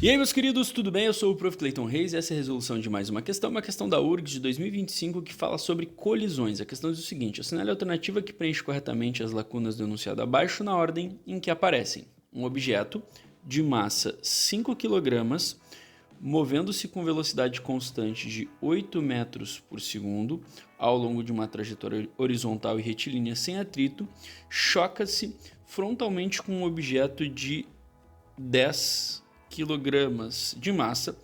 E aí, meus queridos, tudo bem? Eu sou o Prof. Clayton Reis e essa é a resolução de mais uma questão da URGS de 2025 que fala sobre colisões. A questão diz o seguinte: assinale a alternativa que preenche corretamente as lacunas do enunciado abaixo na ordem em que aparecem. Um objeto de massa 5 kg, movendo-se com velocidade constante de 8 metros por segundo ao longo de uma trajetória horizontal e retilínea sem atrito, choca-se frontalmente com um objeto de 10 kg de massa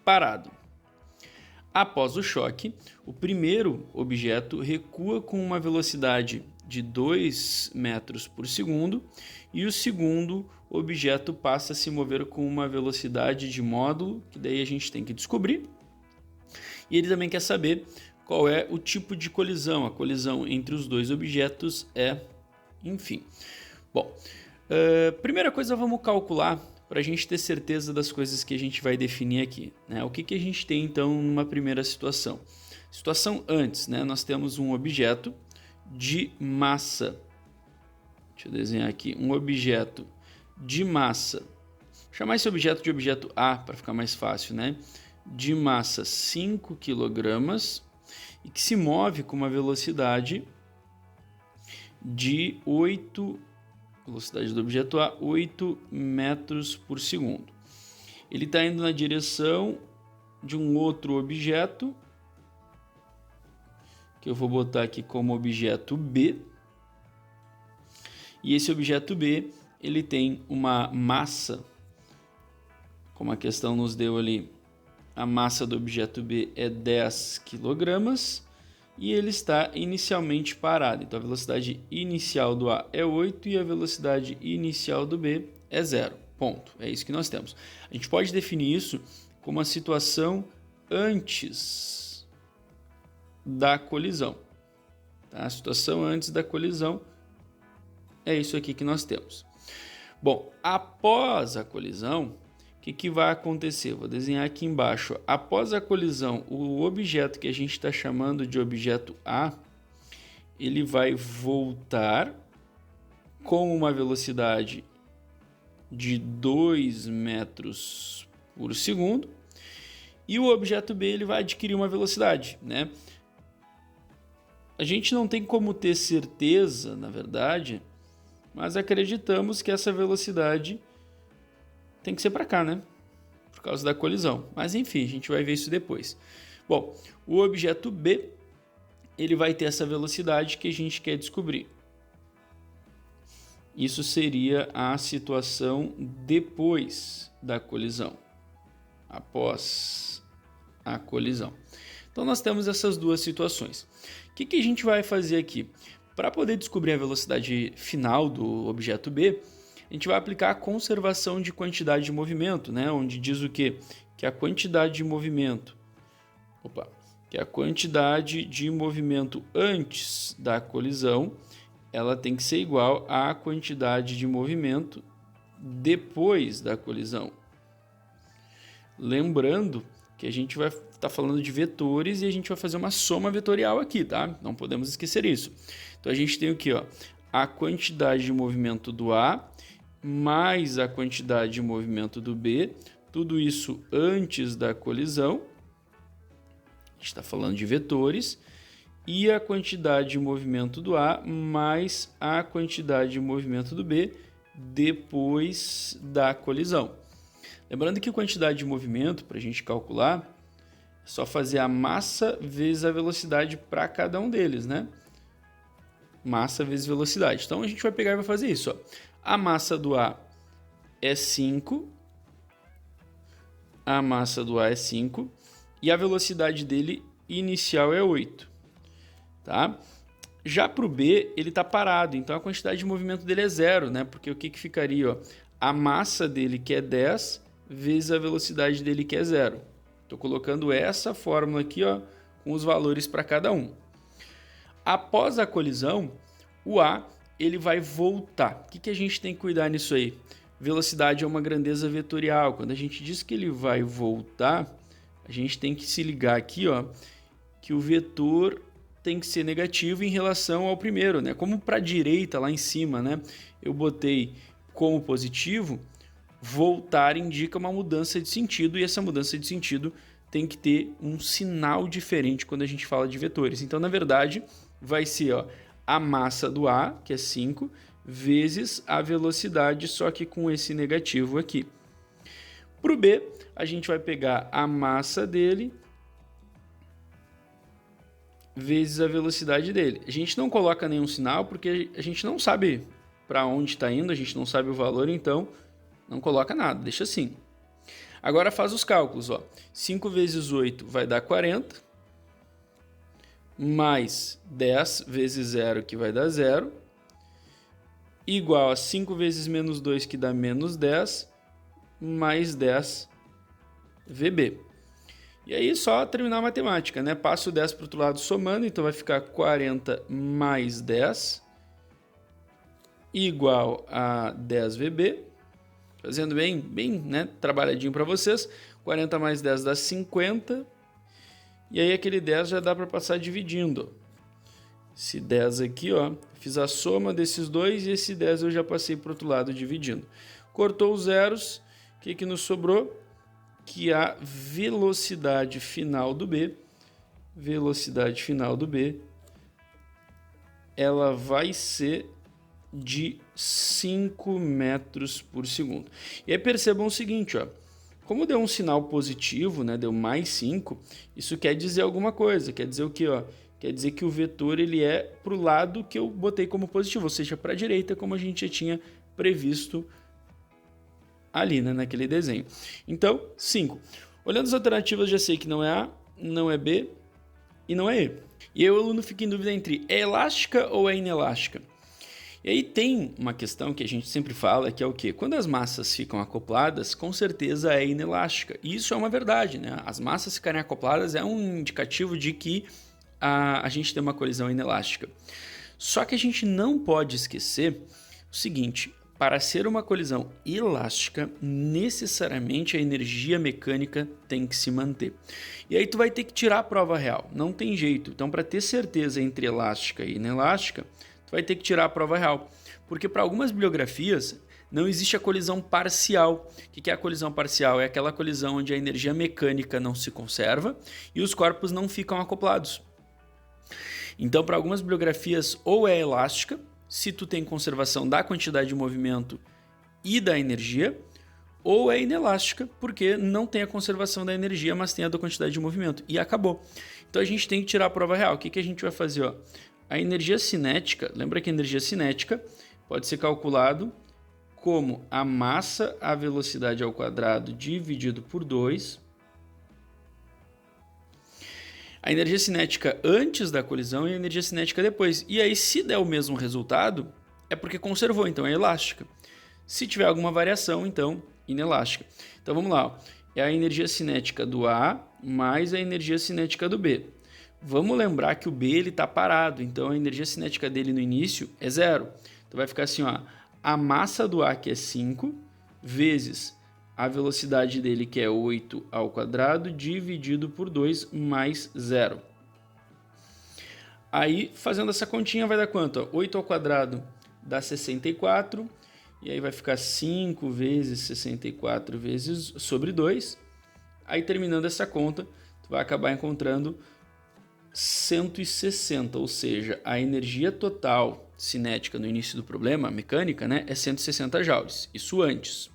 parado. Após o choque, o primeiro objeto recua com uma velocidade de 2 metros por segundo e o segundo objeto passa a se mover com uma velocidade de módulo, que daí a gente tem que descobrir. E ele também quer saber qual é o tipo de colisão. A colisão entre os dois objetos é, enfim. Bom, primeira coisa, vamos calcular para a gente ter certeza das coisas que a gente vai definir aqui, né? O que a gente tem então numa primeira situação? Situação antes, né? Nós temos um objeto de massa. Deixa eu desenhar aqui um objeto de massa. Vou chamar esse objeto de objeto A para ficar mais fácil, né? De massa 5 kg e que se move com uma velocidade de 8 velocidade do objeto A, 8 metros por segundo. Ele está indo na direção de um outro objeto, que eu vou botar aqui como objeto B. E esse objeto B, ele tem uma massa, como a questão nos deu ali, a massa do objeto B é 10 kg, e ele está inicialmente parado. Então a velocidade inicial do A é 8 e a velocidade inicial do B é 0. Ponto. É isso que nós temos. A gente pode definir isso como a situação antes da colisão. Tá? A situação antes da colisão é isso aqui que nós temos. Bom, após a colisão, o que vai acontecer? Vou desenhar aqui embaixo. Após a colisão, o objeto que a gente está chamando de objeto A, ele vai voltar com uma velocidade de 2 metros por segundo e o objeto B ele vai adquirir uma velocidade, né? A gente não tem como ter certeza, na verdade, mas acreditamos que essa velocidade tem que ser para cá, né? Por causa da colisão. Mas enfim, a gente vai ver isso depois. Bom, o objeto B, ele vai ter essa velocidade que a gente quer descobrir. Isso seria a situação depois da colisão. Após a colisão. Então nós temos essas duas situações. O que a gente vai fazer aqui? Para poder descobrir a velocidade final do objeto B, a gente vai aplicar a conservação de quantidade de movimento, né? Onde diz o quê? Que a quantidade de movimento, que a quantidade de movimento antes da colisão, ela tem que ser igual à quantidade de movimento depois da colisão. Lembrando que a gente vai estar falando de vetores e a gente vai fazer uma soma vetorial aqui, tá? Não podemos esquecer isso. Então a gente tem o quê? A quantidade de movimento do A mais a quantidade de movimento do B, tudo isso antes da colisão, a gente está falando de vetores, e a quantidade de movimento do A mais a quantidade de movimento do B depois da colisão. Lembrando que a quantidade de movimento, para a gente calcular, é só fazer a massa vezes a velocidade para cada um deles, né? Massa vezes velocidade. Então a gente vai pegar e vai fazer isso, ó. A massa do A é 5. A massa do A é 5. E a velocidade dele inicial é 8. Tá? Já para o B, ele está parado. Então a quantidade de movimento dele é 0, né? Porque o que ficaria? Ó? A massa dele, que é 10, vezes a velocidade dele, que é 0. Estou colocando essa fórmula aqui, ó, com os valores para cada um. Após a colisão, o A ele vai voltar. O que a gente tem que cuidar nisso aí? Velocidade é uma grandeza vetorial. Quando a gente diz que ele vai voltar, a gente tem que se ligar aqui, ó, que o vetor tem que ser negativo em relação ao primeiro, né? Como para a direita lá em cima, né? Eu botei como positivo, voltar indica uma mudança de sentido, e essa mudança de sentido tem que ter um sinal diferente quando a gente fala de vetores. Então, na verdade, vai ser a massa do A, que é 5, vezes a velocidade, só que com esse negativo aqui. Para o B, a gente vai pegar a massa dele vezes a velocidade dele. A gente não coloca nenhum sinal porque a gente não sabe para onde está indo, a gente não sabe o valor, então não coloca nada, deixa assim. Agora faz os cálculos. 5 vezes 8 vai dar 40, mais 10 vezes 0, que vai dar 0, igual a 5 vezes menos 2, que dá menos 10, mais 10 VB. E aí só terminar a matemática, né? Passa o 10 para o outro lado somando, então vai ficar 40 mais 10 igual a 10 VB. Fazendo bem, né, trabalhadinho para vocês. 40 mais 10 dá 50. E aí aquele 10 já dá para passar dividindo. Esse 10 aqui, fiz a soma desses dois e esse 10 eu já passei para o outro lado dividindo. Cortou os zeros, o que nos sobrou? Que a velocidade final do B, ela vai ser de 5 metros por segundo. E aí percebam o seguinte, como deu um sinal positivo, né, deu mais 5, isso quer dizer alguma coisa, quer dizer o quê? Quer dizer que o vetor ele é para o lado que eu botei como positivo, ou seja, para a direita, como a gente já tinha previsto ali, né, naquele desenho. Então, 5. Olhando as alternativas, já sei que não é A, não é B e não é E. E aí o aluno fica em dúvida entre é elástica ou é inelástica. E aí tem uma questão que a gente sempre fala, que é o quê? Quando as massas ficam acopladas, com certeza é inelástica. E isso é uma verdade, né? As massas ficarem acopladas é um indicativo de que a gente tem uma colisão inelástica. Só que a gente não pode esquecer o seguinte: para ser uma colisão elástica, necessariamente a energia mecânica tem que se manter. E aí tu vai ter que tirar a prova real, não tem jeito. Então, para ter certeza entre elástica e inelástica, tu vai ter que tirar a prova real. Porque para algumas bibliografias não existe a colisão parcial. O que é a colisão parcial? É aquela colisão onde a energia mecânica não se conserva e os corpos não ficam acoplados. Então, para algumas bibliografias, ou é elástica, se tu tem conservação da quantidade de movimento e da energia, ou é inelástica, porque não tem a conservação da energia, mas tem a da quantidade de movimento. E acabou. Então a gente tem que tirar a prova real. O que a gente vai fazer? A energia cinética, lembra que a energia cinética pode ser calculado como a massa a velocidade ao quadrado dividido por 2. A energia cinética antes da colisão e a energia cinética depois. E aí, se der o mesmo resultado, é porque conservou, então é elástica. Se tiver alguma variação, então inelástica. Então vamos lá. É a energia cinética do A mais a energia cinética do B. Vamos lembrar que o B está parado, então a energia cinética dele no início é 0. Então vai ficar assim, a massa do A, que é 5, vezes a velocidade dele, que é 8 ao quadrado, dividido por 2 mais 0. Aí, fazendo essa continha, vai dar quanto? 8 ao quadrado dá 64, e aí vai ficar 5 vezes 64 vezes sobre 2. Aí, terminando essa conta, tu vai acabar encontrando 160, ou seja, a energia total cinética no início do problema, mecânica, né, é 160 joules. Isso antes.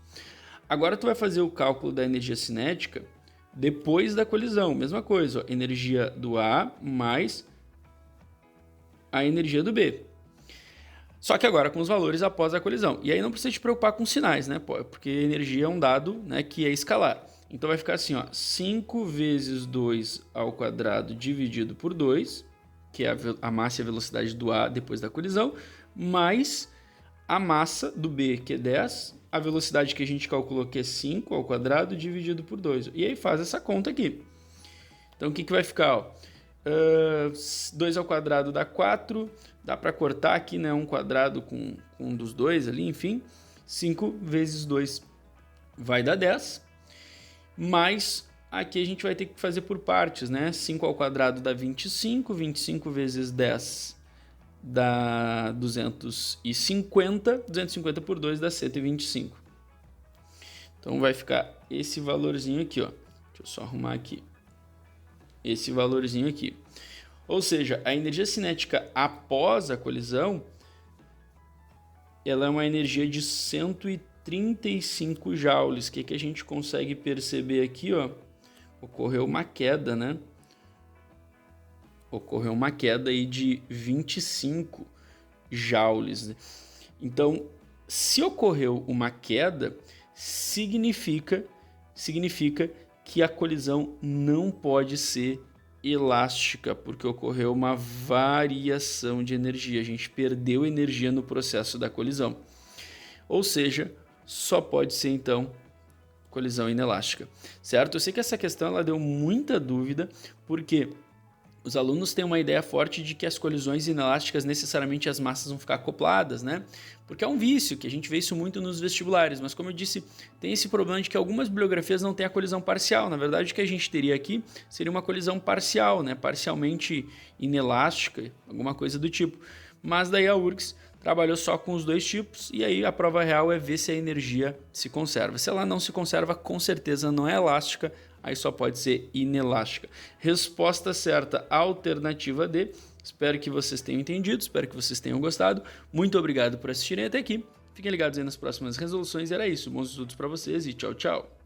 Agora tu vai fazer o cálculo da energia cinética depois da colisão. Mesma coisa, energia do A mais a energia do B. Só que agora com os valores após a colisão. E aí não precisa te preocupar com sinais, né? Porque energia é um dado, né, que é escalar. Então vai ficar assim, 5 vezes 2 ao quadrado dividido por 2, que é a massa e a velocidade do A depois da colisão, mais a massa do B, que é 10, a velocidade que a gente calculou, que é 5 ao quadrado, dividido por 2. E aí faz essa conta aqui. Então o que vai ficar? 2 ao quadrado dá 4, dá para cortar aqui, né, um quadrado com um dos dois ali, enfim. 5 vezes 2 vai dar 10, mas aqui a gente vai ter que fazer por partes, né? 5 ao quadrado dá 25, 25 vezes 10 dá 250, 250 por 2 dá 125. Então vai ficar esse valorzinho aqui, ó. Deixa eu só arrumar aqui. Esse valorzinho aqui. Ou seja, a energia cinética após a colisão, ela é uma energia de 135 joules. O que a gente consegue perceber aqui, ó? Ocorreu uma queda, né? Ocorreu uma queda aí de 25 joules. Né? Então, se ocorreu uma queda, significa que a colisão não pode ser elástica, porque ocorreu uma variação de energia. A gente perdeu energia no processo da colisão. Ou seja, só pode ser, então, colisão inelástica, certo? Eu sei que essa questão ela deu muita dúvida, porque os alunos têm uma ideia forte de que as colisões inelásticas necessariamente as massas vão ficar acopladas, né? Porque é um vício, que a gente vê isso muito nos vestibulares, mas como eu disse, tem esse problema de que algumas bibliografias não têm a colisão parcial. Na verdade, o que a gente teria aqui seria uma colisão parcial, né? Parcialmente inelástica, alguma coisa do tipo. Mas daí a URGS trabalhou só com os dois tipos e aí a prova real é ver se a energia se conserva. Se ela não se conserva, com certeza não é elástica, aí só pode ser inelástica. Resposta certa, alternativa D. Espero que vocês tenham entendido, espero que vocês tenham gostado. Muito obrigado por assistirem até aqui. Fiquem ligados aí nas próximas resoluções. Era isso, bons estudos para vocês e tchau, tchau.